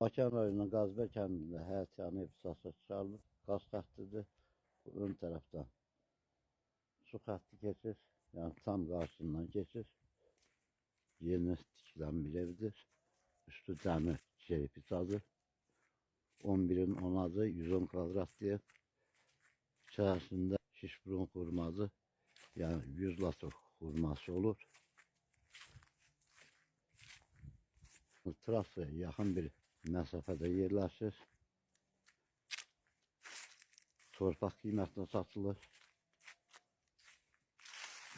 Bakı rayonunun Qazbər kəndində həyət yanı iftisasa çıxarılıb. Qaz xəttidir. Bu ön tərəfdən su xətti keçir. Yəni tam qarşısından keçir. Yeni tikilən bir evdir. Üstü dəmir çerpicadır. 11'in 10'adı 110 kvadratlı ev. İçerisinde şişburun hurması, yani 100 latır hurması olur. Trasaya yakın bir mesafede yerleşir. Torpaq qiymətlə satılır.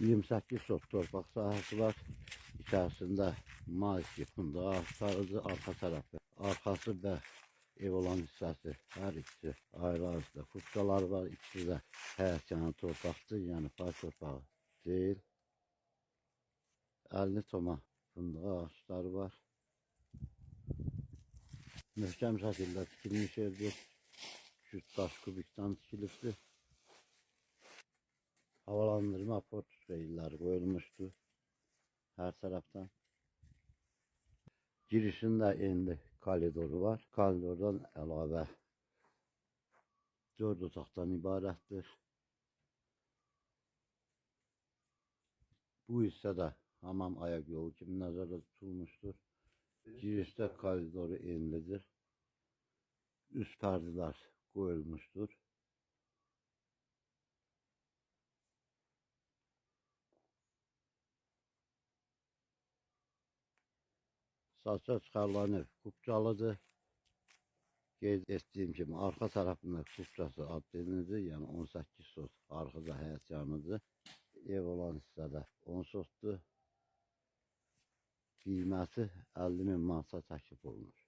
28 sot torpaq sahəsi var. İçərisində maiki, fındığı ağaçlarıdır, arxa tərəfi. Arxası və ev olan hissəsi hər ikisi ayrı-ayrı fırçalar var. İkisi də həyət yanı torpaqdır, yəni pay torpağı deyil. 50 toma fındığı ağaçları var. Möhkəm şəkildə tikilmiş evdir. 200 daş kubikdən tikilibdir. Havalandırma port reyləri qoyulmuşdu hər tərəfdən. Girişində indi koridoru var. Koridordan əlavə 4 otaqdan ibarətdir. Bu hissədə hamam ayaq yolu kimi nəzərdə tutulmuşdur. Girişdə koridoru enlidir. Üst pərdələr qoyulmuşdur. Satışa çıxarılan ev kubcalıdır. Qeyd etdiyim kimi arxa tərəfində kubcası adlenidir. Yəni 18 sot arxada həyət yanıdır. Ev olan hissədə 10 sotdur. Qiyməti 50.000 manata təklif olunur.